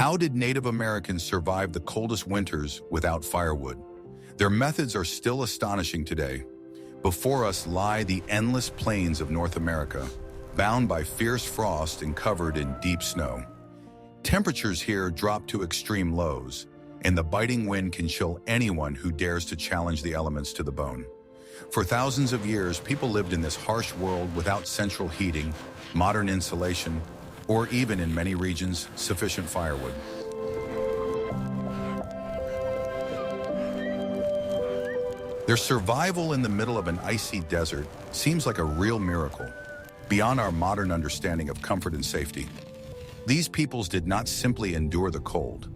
How did Native Americans survive the coldest winters without firewood? Their methods are still astonishing today. Before us lie the endless plains of North America, bound by fierce frost and covered in deep snow. Temperatures here drop to extreme lows, and the biting wind can chill anyone who dares to challenge the elements to the bone. For thousands of years, people lived in this harsh world without central heating, modern insulation, or even in many regions, sufficient firewood. Their survival in the middle of an icy desert seems like a real miracle, beyond our modern understanding of comfort and safety. These peoples did not simply endure the cold.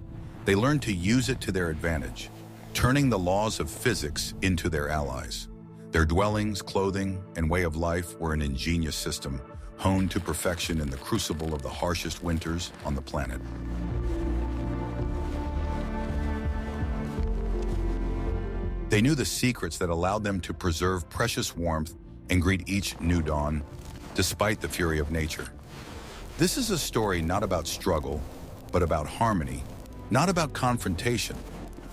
They learned to use it to their advantage, turning the laws of physics into their allies. Their dwellings, clothing, and way of life were an ingenious system, honed to perfection in the crucible of the harshest winters on the planet. They knew the secrets that allowed them to preserve precious warmth and greet each new dawn, despite the fury of nature. This is a story not about struggle, but about harmony, not about confrontation,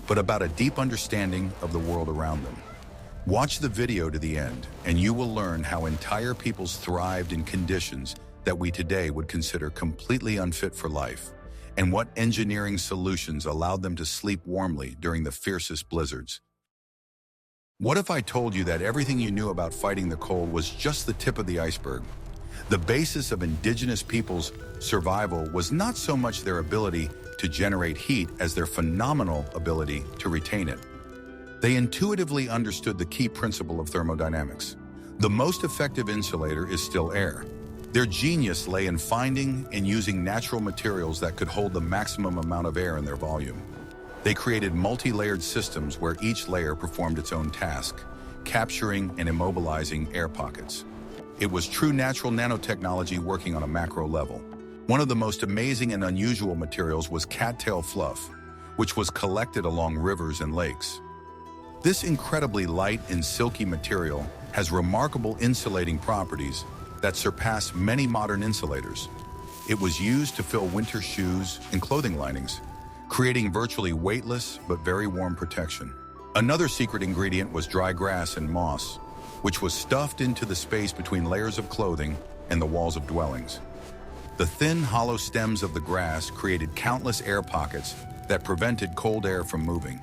but about a deep understanding of the world around them. Watch the video to the end, and you will learn how entire peoples thrived in conditions that we today would consider completely unfit for life, and what engineering solutions allowed them to sleep warmly during the fiercest blizzards. What if I told you that everything you knew about fighting the cold was just the tip of the iceberg? The basis of indigenous peoples' survival was not so much their ability to generate heat as their phenomenal ability to retain it. They intuitively understood the key principle of thermodynamics. The most effective insulator is still air. Their genius lay in finding and using natural materials that could hold the maximum amount of air in their volume. They created multi-layered systems where each layer performed its own task, capturing and immobilizing air pockets. It was true natural nanotechnology working on a macro level. One of the most amazing and unusual materials was cattail fluff, which was collected along rivers and lakes. This incredibly light and silky material has remarkable insulating properties that surpass many modern insulators. It was used to fill winter shoes and clothing linings, creating virtually weightless but very warm protection. Another secret ingredient was dry grass and moss, which was stuffed into the space between layers of clothing and the walls of dwellings. The thin, hollow stems of the grass created countless air pockets that prevented cold air from moving.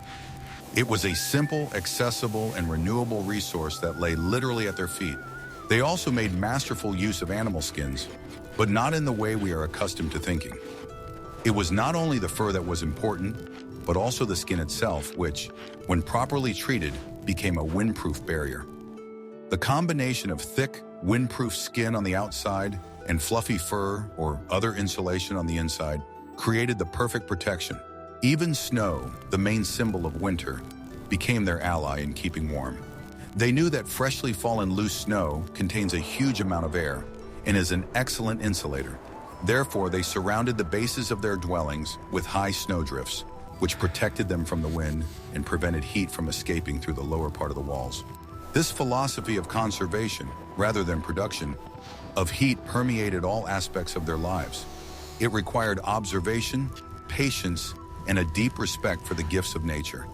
It was a simple, accessible, and renewable resource that lay literally at their feet. They also made masterful use of animal skins, but not in the way we are accustomed to thinking. It was not only the fur that was important, but also the skin itself, which, when properly treated, became a windproof barrier. The combination of thick, windproof skin on the outside and fluffy fur or other insulation on the inside created the perfect protection. Even snow, the main symbol of winter, became their ally in keeping warm. They knew that freshly fallen loose snow contains a huge amount of air and is an excellent insulator. Therefore, they surrounded the bases of their dwellings with high snowdrifts, which protected them from the wind and prevented heat from escaping through the lower part of the walls. This philosophy of conservation, rather than production, of heat permeated all aspects of their lives. It required observation, patience, and a deep respect for the gifts of nature.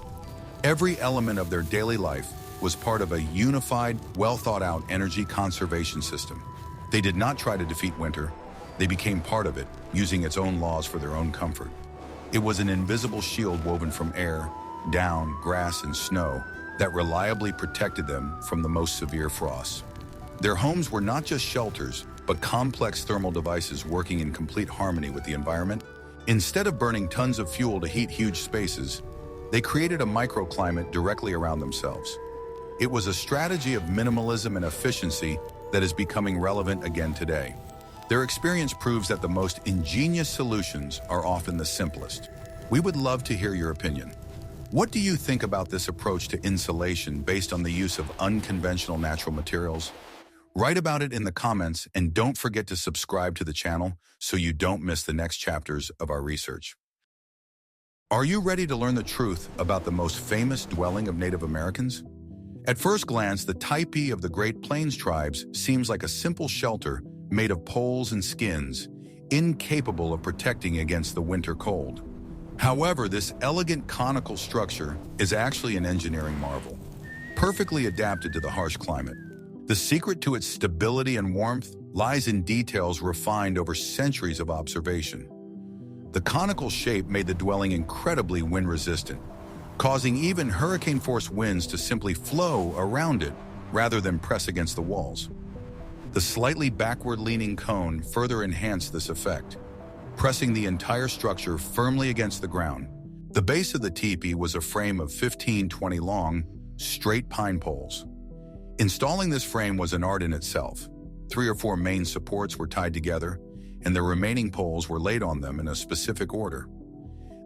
Every element of their daily life was part of a unified, well-thought-out energy conservation system. They did not try to defeat winter. They became part of it, using its own laws for their own comfort. It was an invisible shield woven from air, down, grass, and snow that reliably protected them from the most severe frosts. Their homes were not just shelters, but complex thermal devices working in complete harmony with the environment. Instead of burning tons of fuel to heat huge spaces, they created a microclimate directly around themselves. It was a strategy of minimalism and efficiency that is becoming relevant again today. Their experience proves that the most ingenious solutions are often the simplest. We would love to hear your opinion. What do you think about this approach to insulation based on the use of unconventional natural materials? Write about it in the comments, and don't forget to subscribe to the channel so you don't miss the next chapters of our research. Are you ready to learn the truth about the most famous dwelling of Native Americans? At first glance, the Tipi of the Great Plains tribes seems like a simple shelter made of poles and skins, incapable of protecting against the winter cold. However, this elegant conical structure is actually an engineering marvel, perfectly adapted to the harsh climate. The secret to its stability and warmth lies in details refined over centuries of observation. The conical shape made the dwelling incredibly wind-resistant, causing even hurricane-force winds to simply flow around it rather than press against the walls. The slightly backward-leaning cone further enhanced this effect, pressing the entire structure firmly against the ground. The base of the teepee was a frame of 15-20 long, straight pine poles. Installing this frame was an art in itself. 3 or 4 main supports were tied together, and the remaining poles were laid on them in a specific order.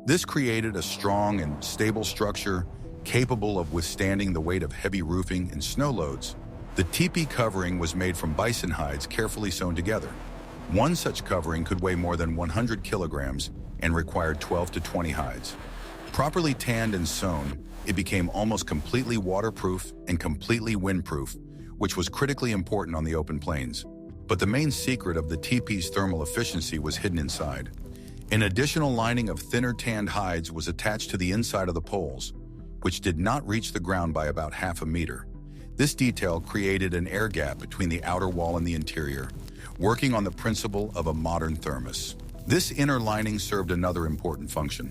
This created a strong and stable structure capable of withstanding the weight of heavy roofing and snow loads. The teepee covering was made from bison hides carefully sewn together. One such covering could weigh more than 100 kilograms and required 12 to 20 hides. Properly tanned and sewn, it became almost completely waterproof and completely windproof, which was critically important on the open plains. But the main secret of the teepee's thermal efficiency was hidden inside. An additional lining of thinner tanned hides was attached to the inside of the poles, which did not reach the ground by about half a meter. This detail created an air gap between the outer wall and the interior, working on the principle of a modern thermos. This inner lining served another important function.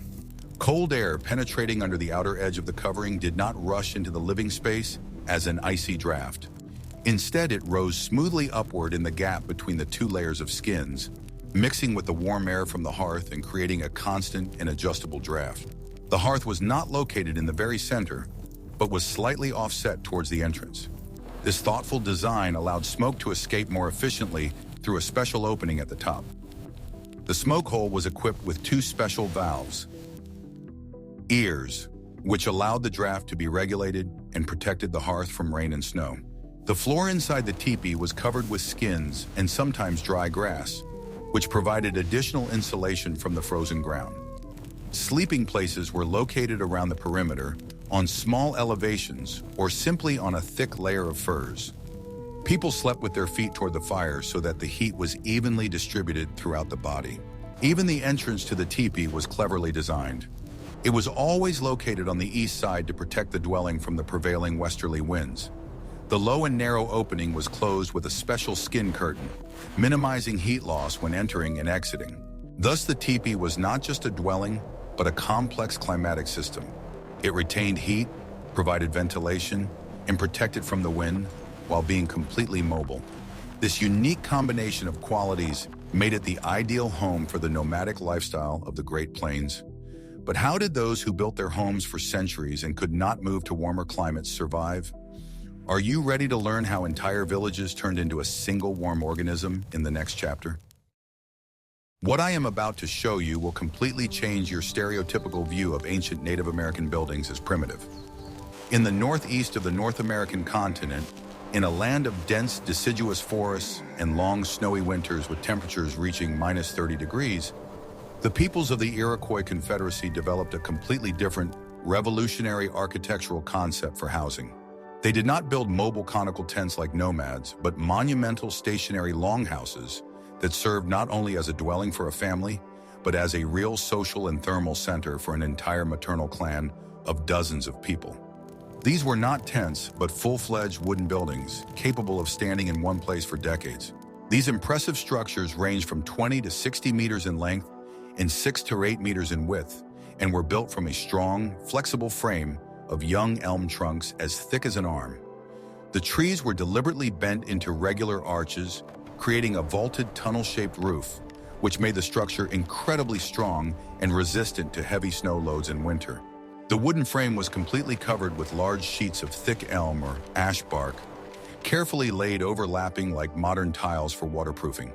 Cold air penetrating under the outer edge of the covering did not rush into the living space as an icy draft. Instead, it rose smoothly upward in the gap between the 2 layers of skins, mixing with the warm air from the hearth and creating a constant and adjustable draft. The hearth was not located in the very center, but was slightly offset towards the entrance. This thoughtful design allowed smoke to escape more efficiently through a special opening at the top. The smoke hole was equipped with 2 special valves, ears, which allowed the draft to be regulated and protected the hearth from rain and snow. The floor inside the teepee was covered with skins and sometimes dry grass, which provided additional insulation from the frozen ground. Sleeping places were located around the perimeter, on small elevations, or simply on a thick layer of furs. People slept with their feet toward the fire so that the heat was evenly distributed throughout the body. Even the entrance to the teepee was cleverly designed. It was always located on the east side to protect the dwelling from the prevailing westerly winds. The low and narrow opening was closed with a special skin curtain, minimizing heat loss when entering and exiting. Thus, the teepee was not just a dwelling, but a complex climatic system. It retained heat, provided ventilation, and protected from the wind, while being completely mobile. This unique combination of qualities made it the ideal home for the nomadic lifestyle of the Great Plains. But how did those who built their homes for centuries and could not move to warmer climates survive? Are you ready to learn how entire villages turned into a single warm organism in the next chapter? What I am about to show you will completely change your stereotypical view of ancient Native American buildings as primitive. In the northeast of the North American continent, in a land of dense deciduous forests and long snowy winters with temperatures reaching -30 degrees, the peoples of the Iroquois Confederacy developed a completely different, revolutionary architectural concept for housing. They did not build mobile conical tents like nomads, but monumental stationary longhouses that served not only as a dwelling for a family, but as a real social and thermal center for an entire maternal clan of dozens of people. These were not tents, but full-fledged wooden buildings, capable of standing in one place for decades. These impressive structures ranged from 20 to 60 meters in length and 6 to 8 meters in width, and were built from a strong, flexible frame of young elm trunks as thick as an arm. The trees were deliberately bent into regular arches, creating a vaulted tunnel-shaped roof, which made the structure incredibly strong and resistant to heavy snow loads in winter. The wooden frame was completely covered with large sheets of thick elm or ash bark, carefully laid overlapping like modern tiles for waterproofing.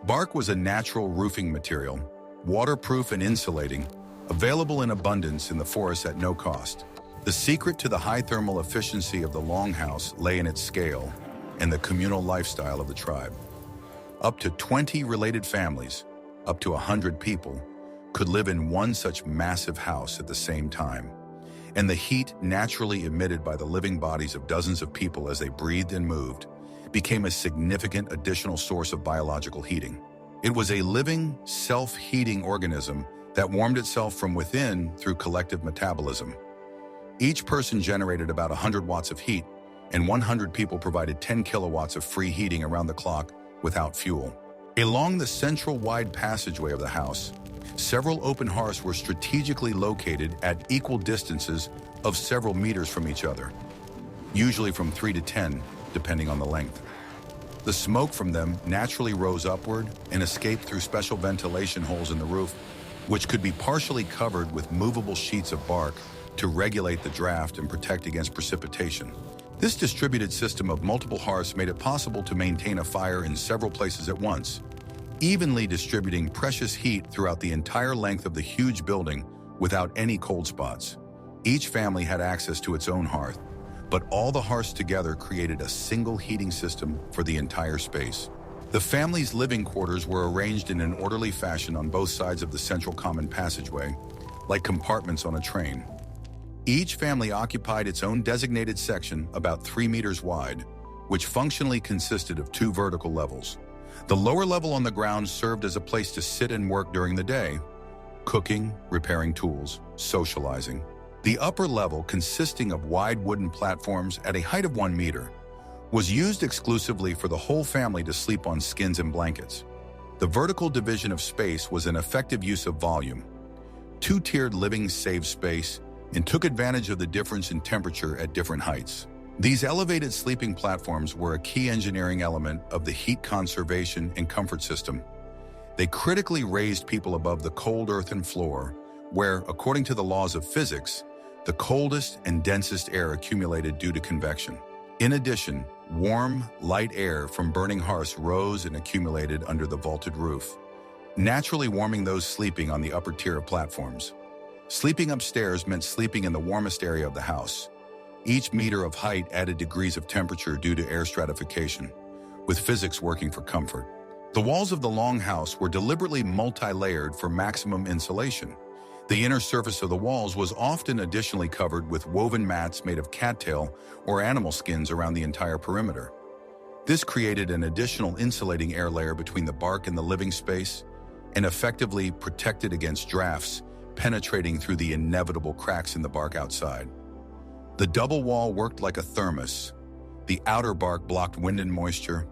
Bark was a natural roofing material, waterproof and insulating, available in abundance in the forest at no cost. The secret to the high thermal efficiency of the longhouse lay in its scale and the communal lifestyle of the tribe. Up to 20 related families, up to 100 people, could live in one such massive house at the same time, and the heat naturally emitted by the living bodies of dozens of people as they breathed and moved became a significant additional source of biological heating. It was a living, self-heating organism that warmed itself from within through collective metabolism. Each person generated about 100 watts of heat, and 100 people provided 10 kilowatts of free heating around the clock without fuel. Along the central wide passageway of the house, several open hearths were strategically located at equal distances of several meters from each other, usually from 3 to 10, depending on the length. The smoke from them naturally rose upward and escaped through special ventilation holes in the roof, which could be partially covered with movable sheets of bark to regulate the draft and protect against precipitation. This distributed system of multiple hearths made it possible to maintain a fire in several places at once, evenly distributing precious heat throughout the entire length of the huge building without any cold spots. Each family had access to its own hearth, but all the hearths together created a single heating system for the entire space. The family's living quarters were arranged in an orderly fashion on both sides of the central common passageway, like compartments on a train. Each family occupied its own designated section about 3 meters wide, which functionally consisted of 2 vertical levels. The lower level on the ground served as a place to sit and work during the day, cooking, repairing tools, socializing. The upper level, consisting of wide wooden platforms at a height of 1 meter, was used exclusively for the whole family to sleep on skins and blankets. The vertical division of space was an effective use of volume. 2-tiered living saved space and took advantage of the difference in temperature at different heights. These elevated sleeping platforms were a key engineering element of the heat conservation and comfort system. They critically raised people above the cold earthen floor, where, according to the laws of physics, the coldest and densest air accumulated due to convection. In addition, warm, light air from burning hearths rose and accumulated under the vaulted roof, naturally warming those sleeping on the upper tier of platforms. Sleeping upstairs meant sleeping in the warmest area of the house. Each meter of height added degrees of temperature due to air stratification, with physics working for comfort. The walls of the longhouse were deliberately multi-layered for maximum insulation. The inner surface of the walls was often additionally covered with woven mats made of cattail or animal skins around the entire perimeter. This created an additional insulating air layer between the bark and the living space, and effectively protected against drafts penetrating through the inevitable cracks in the bark outside. The double wall worked like a thermos. The outer bark blocked wind and moisture.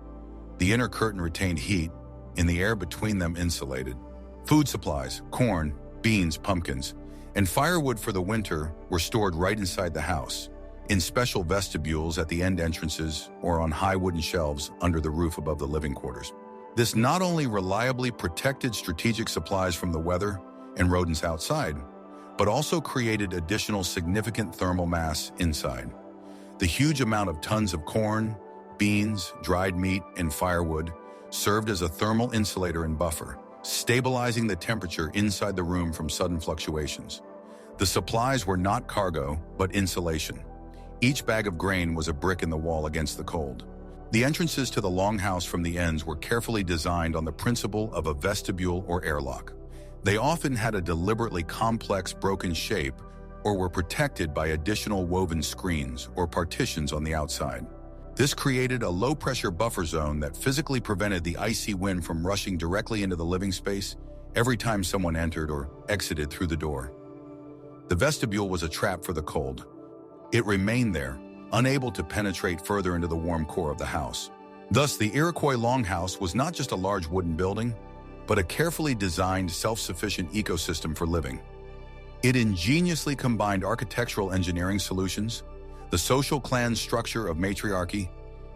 The inner curtain retained heat, and the air between them insulated. Food supplies, corn, beans, pumpkins, and firewood for the winter were stored right inside the house, in special vestibules at the end entrances or on high wooden shelves under the roof above the living quarters. This not only reliably protected strategic supplies from the weather and rodents outside, but also created additional significant thermal mass inside. The huge amount of tons of corn, beans, dried meat, and firewood served as a thermal insulator and buffer, stabilizing the temperature inside the room from sudden fluctuations. The supplies were not cargo, but insulation. Each bag of grain was a brick in the wall against the cold. The entrances to the longhouse from the ends were carefully designed on the principle of a vestibule or airlock. They often had a deliberately complex broken shape or were protected by additional woven screens or partitions on the outside. This created a low-pressure buffer zone that physically prevented the icy wind from rushing directly into the living space every time someone entered or exited through the door. The vestibule was a trap for the cold. It remained there, unable to penetrate further into the warm core of the house. Thus, the Iroquois longhouse was not just a large wooden building, but a carefully designed, self-sufficient ecosystem for living. It ingeniously combined architectural engineering solutions, the social clan structure of matriarchy,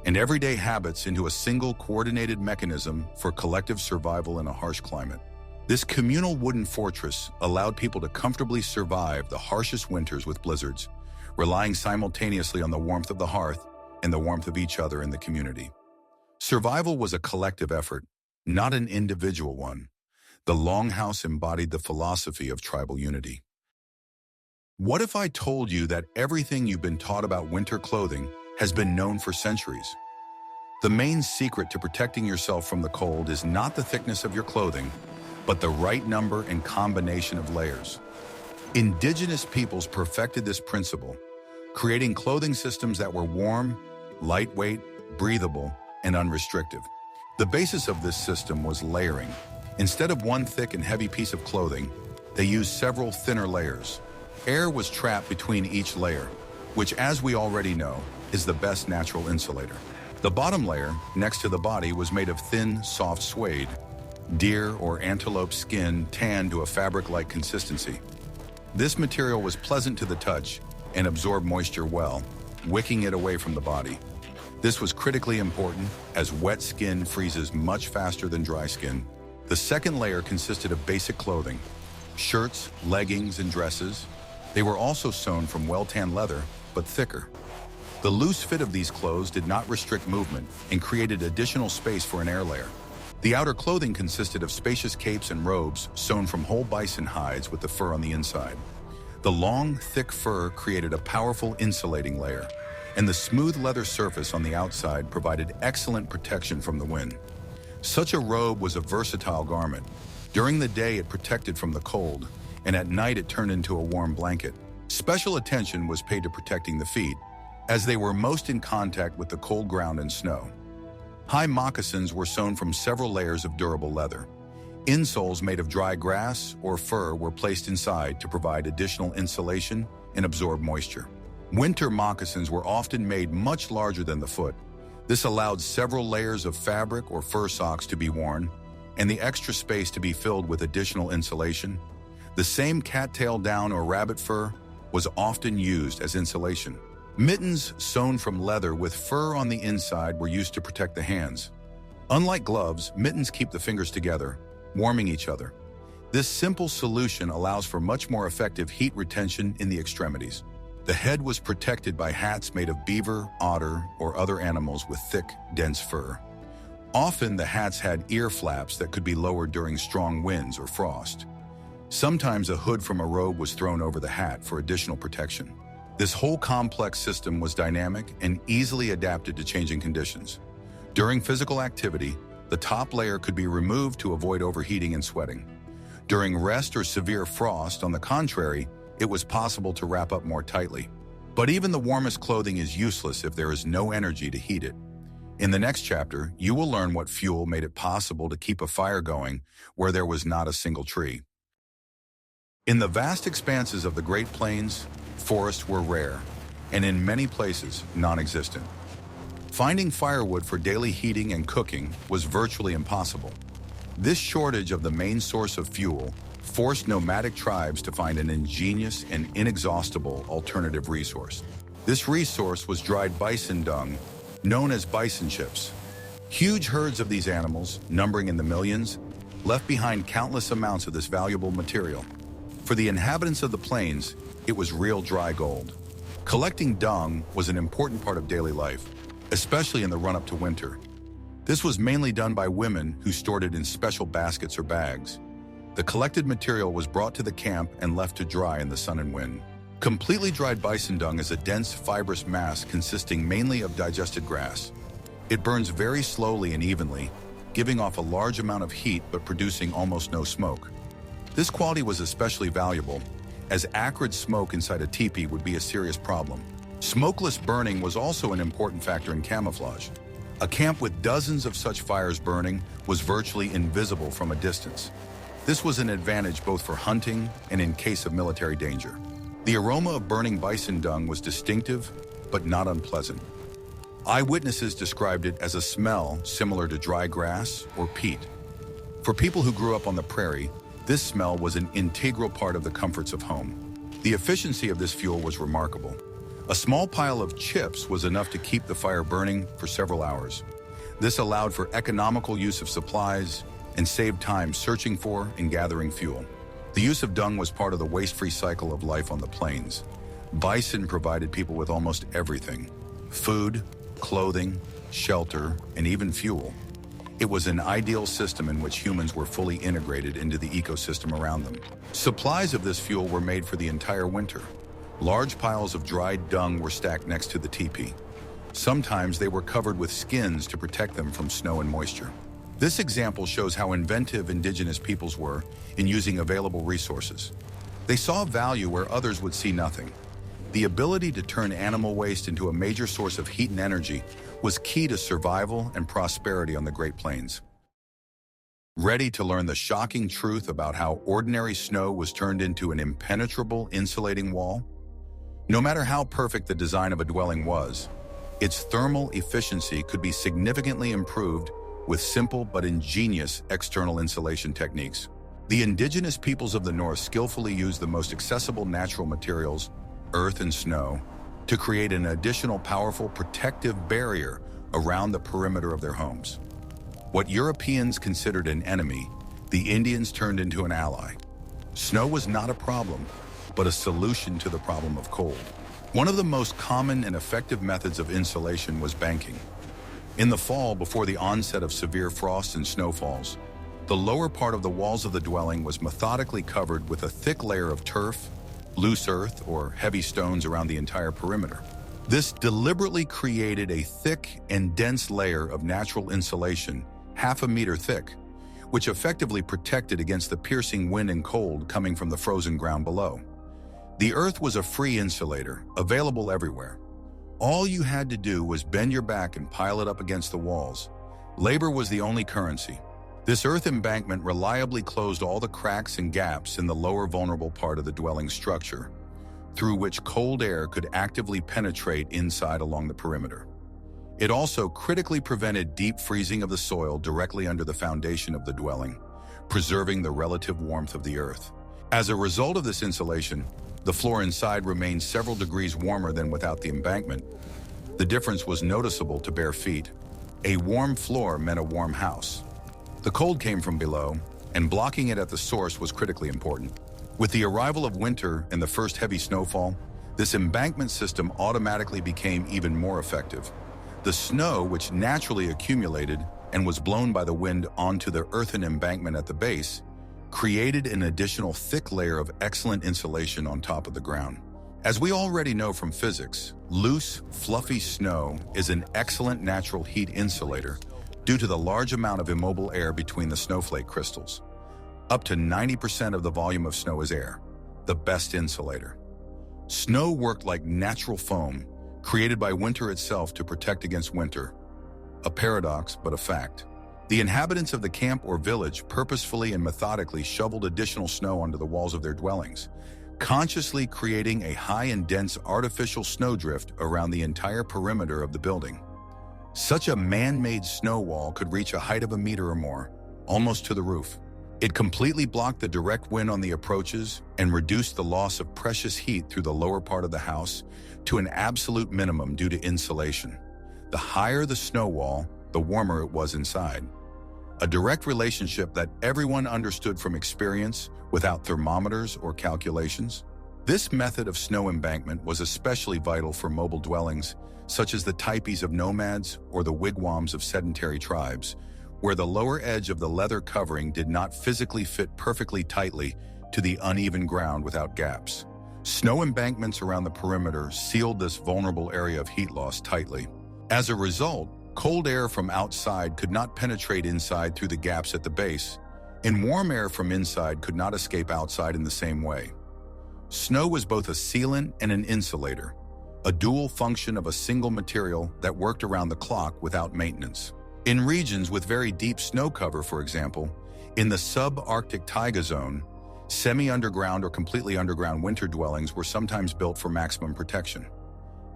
and everyday habits into a single coordinated mechanism for collective survival in a harsh climate. This communal wooden fortress allowed people to comfortably survive the harshest winters with blizzards, relying simultaneously on the warmth of the hearth and the warmth of each other in the community. Survival was a collective effort, not an individual one. The longhouse embodied the philosophy of tribal unity. What if I told you that everything you've been taught about winter clothing has been known for centuries? The main secret to protecting yourself from the cold is not the thickness of your clothing, but the right number and combination of layers. Indigenous peoples perfected this principle, creating clothing systems that were warm, lightweight, breathable, and unrestricted. The basis of this system was layering. Instead of one thick and heavy piece of clothing, They used several thinner layers. Air was trapped between each layer, which, as we already know, is the best natural insulator. The bottom layer, next to the body, was made of thin, soft suede, deer or antelope skin tanned to a fabric-like consistency. This material was pleasant to the touch and absorbed moisture well, wicking it away from the body. This was critically important, as wet skin freezes much faster than dry skin. The second layer consisted of basic clothing, shirts, leggings, and dresses. They were also sewn from well-tanned leather, but thicker. The loose fit of these clothes did not restrict movement and created additional space for an air layer. The outer clothing consisted of spacious capes and robes sewn from whole bison hides with the fur on the inside. The long, thick fur created a powerful insulating layer, and the smooth leather surface on the outside provided excellent protection from the wind. Such a robe was a versatile garment. During the day, it protected from the cold, and at night it turned into a warm blanket. Special attention was paid to protecting the feet, as they were most in contact with the cold ground and snow. High moccasins were sewn from several layers of durable leather. Insoles made of dry grass or fur were placed inside to provide additional insulation and absorb moisture. Winter moccasins were often made much larger than the foot. This allowed several layers of fabric or fur socks to be worn, and the extra space to be filled with additional insulation. The same cattail down or rabbit fur was often used as insulation. Mittens sewn from leather with fur on the inside were used to protect the hands. Unlike gloves, mittens keep the fingers together, warming each other. This simple solution allows for much more effective heat retention in the extremities. The head was protected by hats made of beaver, otter, or other animals with thick, dense fur. Often the hats had ear flaps that could be lowered during strong winds or frost. Sometimes a hood from a robe was thrown over the hat for additional protection. This whole complex system was dynamic and easily adapted to changing conditions. During physical activity, the top layer could be removed to avoid overheating and sweating. During rest or severe frost, on the contrary, it was possible to wrap up more tightly. But even the warmest clothing is useless if there is no energy to heat it. In the next chapter, you will learn what fuel made it possible to keep a fire going where there was not a single tree. In the vast expanses of the Great Plains, forests were rare, and in many places, non-existent. Finding firewood for daily heating and cooking was virtually impossible. This shortage of the main source of fuel forced nomadic tribes to find an ingenious and inexhaustible alternative resource. This resource was dried bison dung, known as bison chips. Huge herds of these animals, numbering in the millions, left behind countless amounts of this valuable material. For the inhabitants of the plains, it was real dry gold. Collecting dung was an important part of daily life, especially in the run-up to winter. This was mainly done by women who stored it in special baskets or bags. The collected material was brought to the camp and left to dry in the sun and wind. Completely dried bison dung is a dense, fibrous mass consisting mainly of digested grass. It burns very slowly and evenly, giving off a large amount of heat but producing almost no smoke. This quality was especially valuable, as acrid smoke inside a teepee would be a serious problem. Smokeless burning was also an important factor in camouflage. A camp with dozens of such fires burning was virtually invisible from a distance. This was an advantage both for hunting and in case of military danger. The aroma of burning bison dung was distinctive, but not unpleasant. Eyewitnesses described it as a smell similar to dry grass or peat. For people who grew up on the prairie, this smell was an integral part of the comforts of home. The efficiency of this fuel was remarkable. A small pile of chips was enough to keep the fire burning for several hours. This allowed for economical use of supplies and saved time searching for and gathering fuel. The use of dung was part of the waste-free cycle of life on the plains. Bison provided people with almost everything: food, clothing, shelter, and even fuel. It was an ideal system in which humans were fully integrated into the ecosystem around them. Supplies of this fuel were made for the entire winter. Large piles of dried dung were stacked next to the teepee. Sometimes they were covered with skins to protect them from snow and moisture. This example shows how inventive indigenous peoples were in using available resources. They saw value where others would see nothing. The ability to turn animal waste into a major source of heat and energy was key to survival and prosperity on the Great Plains. Ready to learn the shocking truth about how ordinary snow was turned into an impenetrable insulating wall? No matter how perfect the design of a dwelling was, its thermal efficiency could be significantly improved with simple but ingenious external insulation techniques. The indigenous peoples of the North skillfully used the most accessible natural materials, earth and snow, to create an additional powerful protective barrier around the perimeter of their homes. What Europeans considered an enemy, the Indians turned into an ally. Snow was not a problem, but a solution to the problem of cold. One of the most common and effective methods of insulation was banking. In the fall, before the onset of severe frosts and snowfalls, the lower part of the walls of the dwelling was methodically covered with a thick layer of turf, loose earth, or heavy stones around the entire perimeter. This deliberately created a thick and dense layer of natural insulation, half a meter thick, which effectively protected against the piercing wind and cold coming from the frozen ground below. The earth was a free insulator, available everywhere. All you had to do was bend your back and pile it up against the walls. Labor was the only currency. This earth embankment reliably closed all the cracks and gaps in the lower vulnerable part of the dwelling structure, through which cold air could actively penetrate inside along the perimeter. It also critically prevented deep freezing of the soil directly under the foundation of the dwelling, preserving the relative warmth of the earth. As a result of this insulation, the floor inside remained several degrees warmer than without the embankment. The difference was noticeable to bare feet. A warm floor meant a warm house. The cold came from below, and blocking it at the source was critically important. With the arrival of winter and the first heavy snowfall, this embankment system automatically became even more effective. The snow, which naturally accumulated and was blown by the wind onto the earthen embankment at the base, created an additional thick layer of excellent insulation on top of the ground. As we already know from physics, loose, fluffy snow is an excellent natural heat insulator due to the large amount of immobile air between the snowflake crystals. Up to 90% of the volume of snow is air, the best insulator. Snow worked like natural foam, created by winter itself to protect against winter. A paradox, but a fact. The inhabitants of the camp or village purposefully and methodically shoveled additional snow onto the walls of their dwellings, consciously creating a high and dense artificial snowdrift around the entire perimeter of the building. Such a man-made snow wall could reach a height of a meter or more, almost to the roof. It completely blocked the direct wind on the approaches and reduced the loss of precious heat through the lower part of the house to an absolute minimum due to insulation. The higher the snow wall, the warmer it was inside. A direct relationship that everyone understood from experience without thermometers or calculations. This method of snow embankment was especially vital for mobile dwellings, such as the tipis of nomads or the wigwams of sedentary tribes, where the lower edge of the leather covering did not physically fit perfectly tightly to the uneven ground without gaps. Snow embankments around the perimeter sealed this vulnerable area of heat loss tightly. As a result, cold air from outside could not penetrate inside through the gaps at the base, and warm air from inside could not escape outside in the same way. Snow was both a sealant and an insulator, a dual function of a single material that worked around the clock without maintenance. In regions with very deep snow cover, for example, in the subarctic taiga zone, semi-underground or completely underground winter dwellings were sometimes built for maximum protection.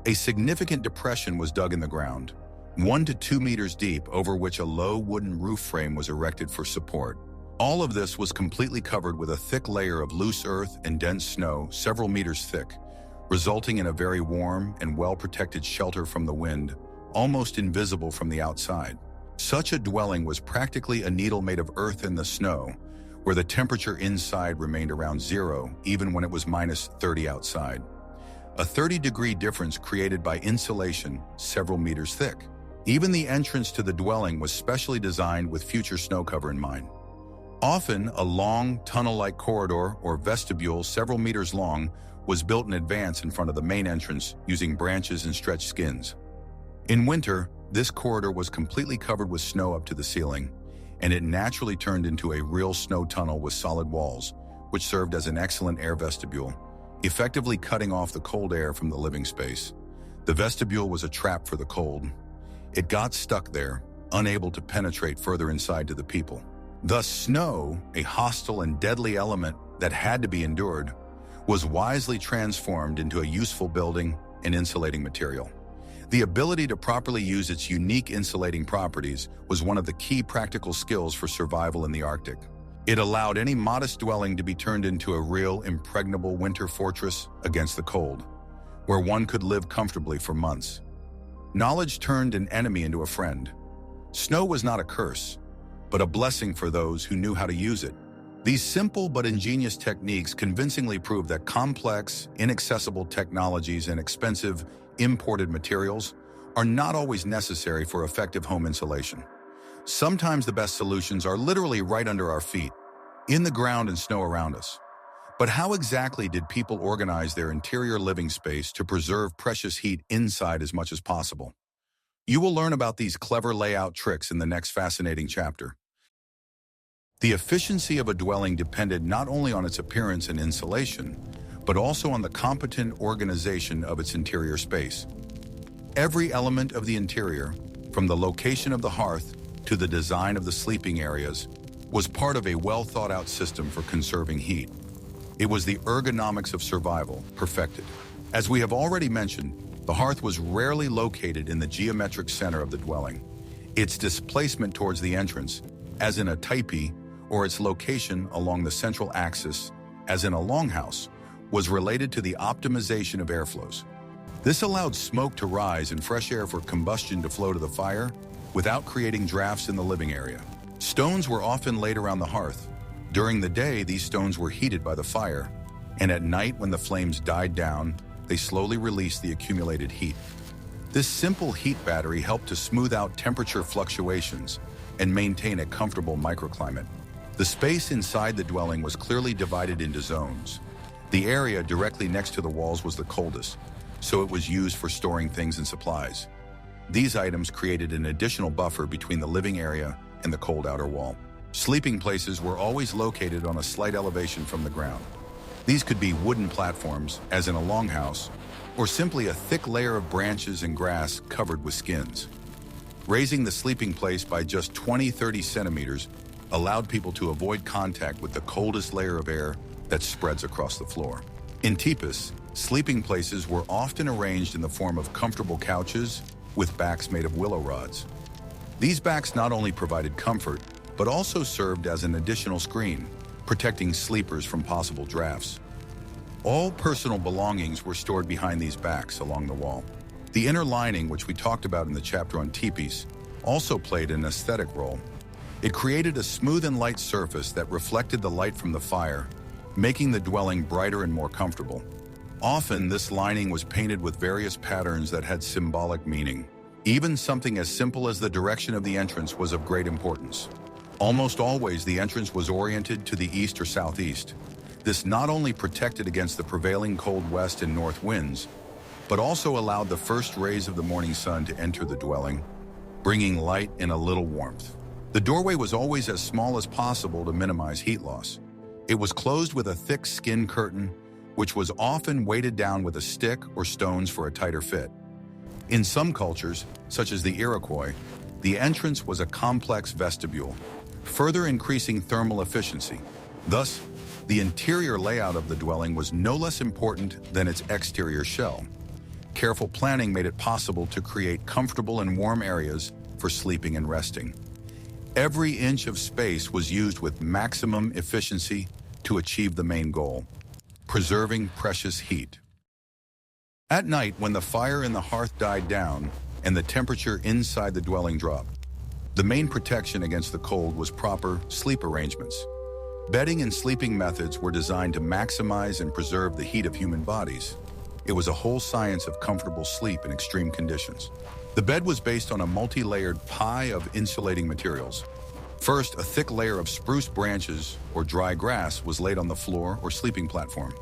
A significant depression was dug in the ground, 1 to 2 meters deep, over which a low wooden roof frame was erected for support. All of this was completely covered with a thick layer of loose earth and dense snow, several meters thick, resulting in a very warm and well-protected shelter from the wind, almost invisible from the outside. Such a dwelling was practically a needle made of earth in the snow, where the temperature inside remained around zero, even when it was minus 30 outside. A 30-degree difference created by insulation several meters thick. Even the entrance to the dwelling was specially designed with future snow cover in mind. Often, a long, tunnel-like corridor or vestibule several meters long was built in advance in front of the main entrance using branches and stretched skins. In winter, this corridor was completely covered with snow up to the ceiling, and it naturally turned into a real snow tunnel with solid walls, which served as an excellent air vestibule, effectively cutting off the cold air from the living space. The vestibule was a trap for the cold. It got stuck there, unable to penetrate further inside to the people. Thus, snow, a hostile and deadly element that had to be endured, was wisely transformed into a useful building and insulating material. The ability to properly use its unique insulating properties was one of the key practical skills for survival in the Arctic. It allowed any modest dwelling to be turned into a real, impregnable winter fortress against the cold, where one could live comfortably for months. Knowledge turned an enemy into a friend. Snow was not a curse, but a blessing for those who knew how to use it. These simple but ingenious techniques convincingly prove that complex, inaccessible technologies and expensive, imported materials are not always necessary for effective home insulation. Sometimes the best solutions are literally right under our feet, in the ground and snow around us. But how exactly did people organize their interior living space to preserve precious heat inside as much as possible? You will learn about these clever layout tricks in the next fascinating chapter. The efficiency of a dwelling depended not only on its appearance and insulation, but also on the competent organization of its interior space. Every element of the interior, from the location of the hearth to the design of the sleeping areas, was part of a well-thought-out system for conserving heat. It was the ergonomics of survival, perfected. As we have already mentioned, the hearth was rarely located in the geometric center of the dwelling. Its displacement towards the entrance, as in a Tipi, or its location along the central axis, as in a longhouse, was related to the optimization of airflows. This allowed smoke to rise and fresh air for combustion to flow to the fire without creating drafts in the living area. Stones were often laid around the hearth. During the day, these stones were heated by the fire, and at night, when the flames died down, they slowly released the accumulated heat. This simple heat battery helped to smooth out temperature fluctuations and maintain a comfortable microclimate. The space inside the dwelling was clearly divided into zones. The area directly next to the walls was the coldest, so it was used for storing things and supplies. These items created an additional buffer between the living area and the cold outer wall. Sleeping places were always located on a slight elevation from the ground. These could be wooden platforms, as in a longhouse, or simply a thick layer of branches and grass covered with skins. Raising the sleeping place by just 20-30 centimeters allowed people to avoid contact with the coldest layer of air that spreads across the floor. In Tipis, sleeping places were often arranged in the form of comfortable couches with backs made of willow rods. These backs not only provided comfort, but also served as an additional screen, protecting sleepers from possible drafts. All personal belongings were stored behind these backs along the wall. The inner lining, which we talked about in the chapter on tipis, also played an aesthetic role. It created a smooth and light surface that reflected the light from the fire, making the dwelling brighter and more comfortable. Often, this lining was painted with various patterns that had symbolic meaning. Even something as simple as the direction of the entrance was of great importance. Almost always, the entrance was oriented to the east or southeast. This not only protected against the prevailing cold west and north winds, but also allowed the first rays of the morning sun to enter the dwelling, bringing light and a little warmth. The doorway was always as small as possible to minimize heat loss. It was closed with a thick skin curtain, which was often weighted down with a stick or stones for a tighter fit. In some cultures, such as the Iroquois, the entrance was a complex vestibule, further increasing thermal efficiency. Thus, the interior layout of the dwelling was no less important than its exterior shell. Careful planning made it possible to create comfortable and warm areas for sleeping and resting. Every inch of space was used with maximum efficiency to achieve the main goal: preserving precious heat. At night, when the fire in the hearth died down and the temperature inside the dwelling dropped, the main protection against the cold was proper sleep arrangements. Bedding and sleeping methods were designed to maximize and preserve the heat of human bodies. It was a whole science of comfortable sleep in extreme conditions. The bed was based on a multi-layered pie of insulating materials. First, a thick layer of spruce branches or dry grass was laid on the floor or sleeping platform.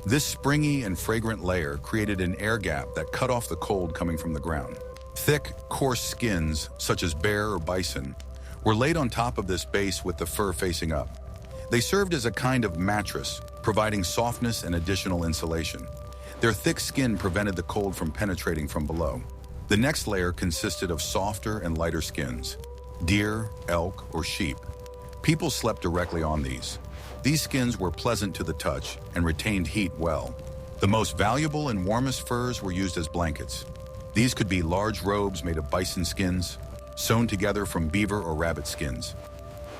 This springy and fragrant layer created an air gap that cut off the cold coming from the ground. Thick, coarse skins, such as bear or bison, were laid on top of this base with the fur facing up. They served as a kind of mattress, providing softness and additional insulation. Their thick skin prevented the cold from penetrating from below. The next layer consisted of softer and lighter skins, deer, elk, or sheep. People slept directly on these. These skins were pleasant to the touch and retained heat well. The most valuable and warmest furs were used as blankets. These could be large robes made of bison skins, sewn together from beaver or rabbit skins.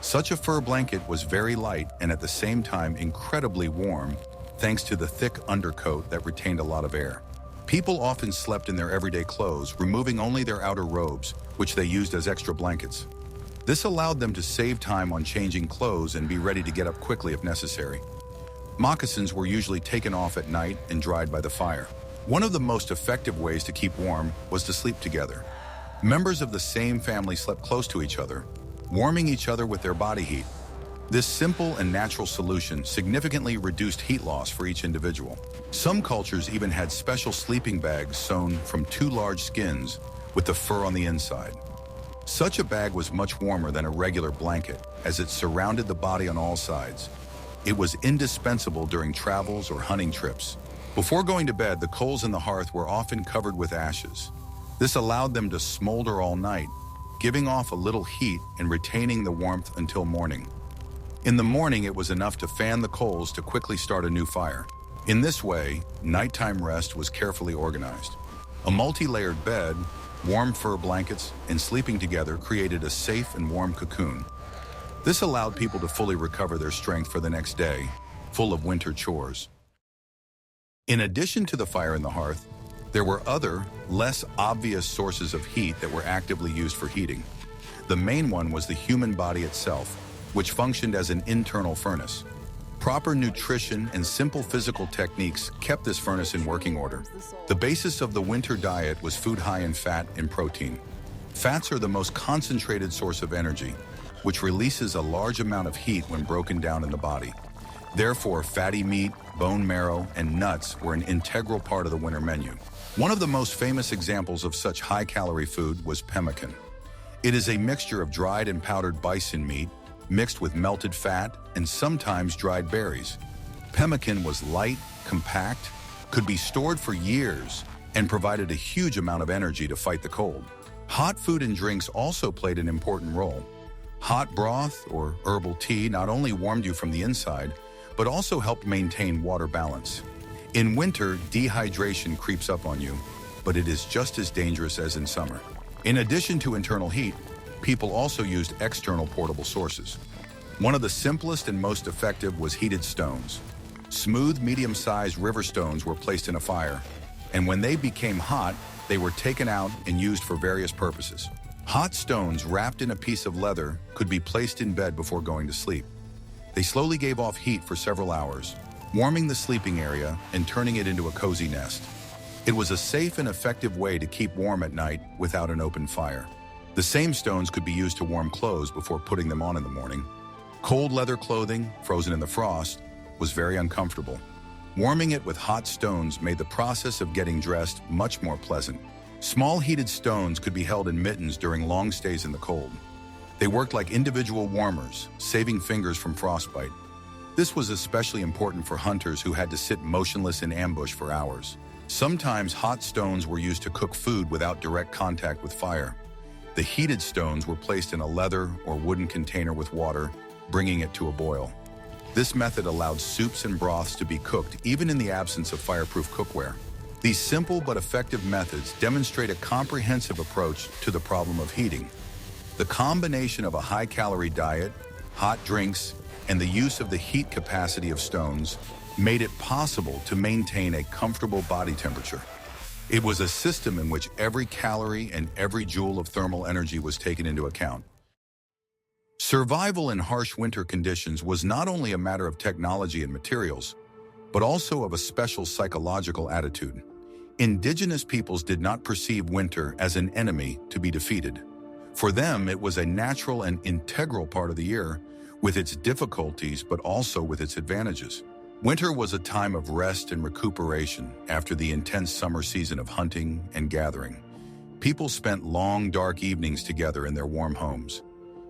Such a fur blanket was very light and at the same time incredibly warm, thanks to the thick undercoat that retained a lot of air. People often slept in their everyday clothes, removing only their outer robes, which they used as extra blankets. This allowed them to save time on changing clothes and be ready to get up quickly if necessary. Moccasins were usually taken off at night and dried by the fire. One of the most effective ways to keep warm was to sleep together. Members of the same family slept close to each other, warming each other with their body heat. This simple and natural solution significantly reduced heat loss for each individual. Some cultures even had special sleeping bags sewn from two large skins with the fur on the inside. Such a bag was much warmer than a regular blanket, as it surrounded the body on all sides. It was indispensable during travels or hunting trips. Before going to bed, the coals in the hearth were often covered with ashes. This allowed them to smolder all night, giving off a little heat and retaining the warmth until morning. In the morning, it was enough to fan the coals to quickly start a new fire. In this way, nighttime rest was carefully organized. A multi-layered bed, warm fur blankets, and sleeping together created a safe and warm cocoon. This allowed people to fully recover their strength for the next day, full of winter chores. In addition to the fire in the hearth, there were other, less obvious sources of heat that were actively used for heating. The main one was the human body itself, which functioned as an internal furnace. Proper nutrition and simple physical techniques kept this furnace in working order. The basis of the winter diet was food high in fat and protein. Fats are the most concentrated source of energy, which releases a large amount of heat when broken down in the body. Therefore, fatty meat, bone marrow, and nuts were an integral part of the winter menu. One of the most famous examples of such high-calorie food was pemmican. It is a mixture of dried and powdered bison meat, mixed with melted fat and sometimes dried berries. Pemmican was light, compact, could be stored for years, and provided a huge amount of energy to fight the cold. Hot food and drinks also played an important role. Hot broth or herbal tea not only warmed you from the inside, but also helped maintain water balance. In winter, dehydration creeps up on you, but it is just as dangerous as in summer. In addition to internal heat, people also used external portable sources. One of the simplest and most effective was heated stones. Smooth, medium-sized river stones were placed in a fire, and when they became hot, they were taken out and used for various purposes. Hot stones wrapped in a piece of leather could be placed in bed before going to sleep. They slowly gave off heat for several hours, warming the sleeping area and turning it into a cozy nest. It was a safe and effective way to keep warm at night without an open fire. The same stones could be used to warm clothes before putting them on in the morning. Cold leather clothing, frozen in the frost, was very uncomfortable. Warming it with hot stones made the process of getting dressed much more pleasant. Small heated stones could be held in mittens during long stays in the cold. They worked like individual warmers, saving fingers from frostbite. This was especially important for hunters who had to sit motionless in ambush for hours. Sometimes hot stones were used to cook food without direct contact with fire. The heated stones were placed in a leather or wooden container with water, bringing it to a boil. This method allowed soups and broths to be cooked even in the absence of fireproof cookware. These simple but effective methods demonstrate a comprehensive approach to the problem of heating. The combination of a high-calorie diet, hot drinks, and the use of the heat capacity of stones made it possible to maintain a comfortable body temperature. It was a system in which every calorie and every joule of thermal energy was taken into account. Survival in harsh winter conditions was not only a matter of technology and materials, but also of a special psychological attitude. Indigenous peoples did not perceive winter as an enemy to be defeated. For them, it was a natural and integral part of the year, with its difficulties but also with its advantages. Winter was a time of rest and recuperation after the intense summer season of hunting and gathering. People spent long, dark evenings together in their warm homes.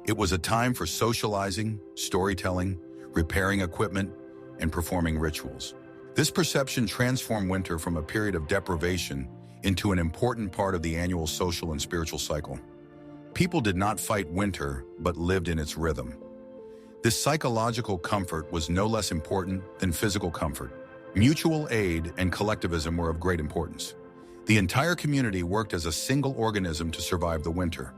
It was a time for socializing, storytelling, repairing equipment, and performing rituals. This perception transformed winter from a period of deprivation into an important part of the annual social and spiritual cycle. People did not fight winter, but lived in its rhythm. This psychological comfort was no less important than physical comfort. Mutual aid and collectivism were of great importance. The entire community worked as a single organism to survive the winter.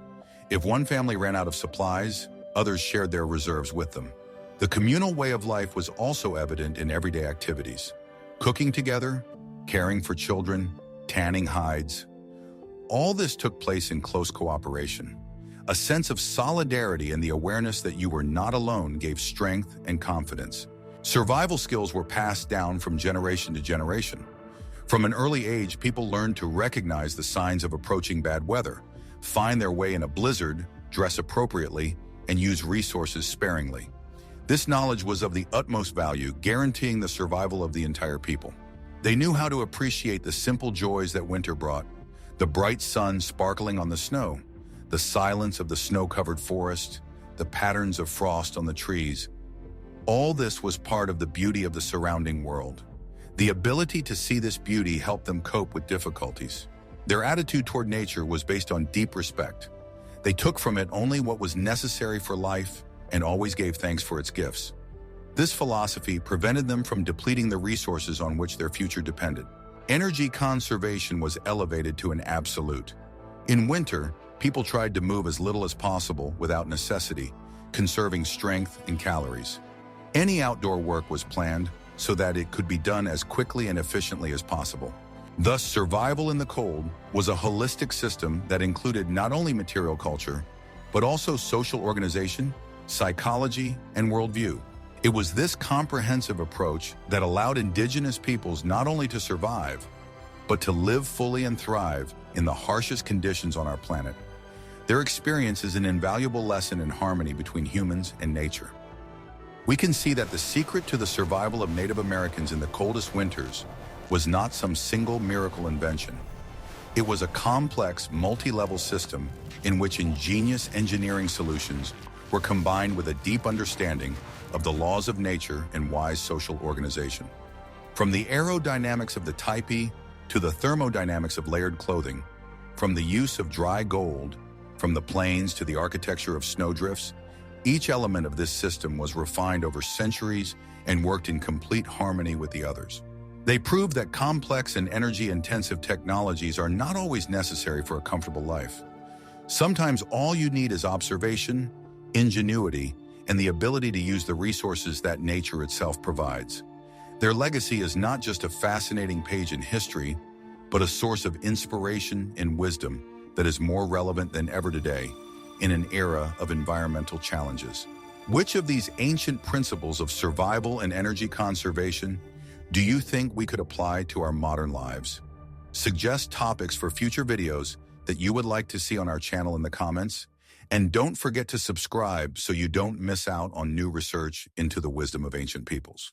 If one family ran out of supplies, others shared their reserves with them. The communal way of life was also evident in everyday activities. Cooking together, caring for children, tanning hides. All this took place in close cooperation. A sense of solidarity and the awareness that you were not alone gave strength and confidence. Survival skills were passed down from generation to generation. From an early age, people learned to recognize the signs of approaching bad weather, find their way in a blizzard, dress appropriately, and use resources sparingly. This knowledge was of the utmost value, guaranteeing the survival of the entire people. They knew how to appreciate the simple joys that winter brought: the bright sun sparkling on the snow, the silence of the snow-covered forest, the patterns of frost on the trees. All this was part of the beauty of the surrounding world. The ability to see this beauty helped them cope with difficulties. Their attitude toward nature was based on deep respect. They took from it only what was necessary for life and always gave thanks for its gifts. This philosophy prevented them from depleting the resources on which their future depended. Energy conservation was elevated to an absolute. In winter, people tried to move as little as possible without necessity, conserving strength and calories. Any outdoor work was planned so that it could be done as quickly and efficiently as possible. Thus, survival in the cold was a holistic system that included not only material culture, but also social organization, psychology, and worldview. It was this comprehensive approach that allowed indigenous peoples not only to survive, but to live fully and thrive in the harshest conditions on our planet. Their experience is an invaluable lesson in harmony between humans and nature. We can see that the secret to the survival of Native Americans in the coldest winters was not some single miracle invention. It was a complex, multi-level system in which ingenious engineering solutions were combined with a deep understanding of the laws of nature and wise social organization. From the aerodynamics of the Tipi to the thermodynamics of layered clothing, from the use of dry gold, from the plains to the architecture of snowdrifts, each element of this system was refined over centuries and worked in complete harmony with the others. They proved that complex and energy-intensive technologies are not always necessary for a comfortable life. Sometimes all you need is observation, ingenuity, and the ability to use the resources that nature itself provides. Their legacy is not just a fascinating page in history, but a source of inspiration and wisdom that is more relevant than ever today in an era of environmental challenges. Which of these ancient principles of survival and energy conservation do you think we could apply to our modern lives? Suggest topics for future videos that you would like to see on our channel in the comments, and don't forget to subscribe so you don't miss out on new research into the wisdom of ancient peoples.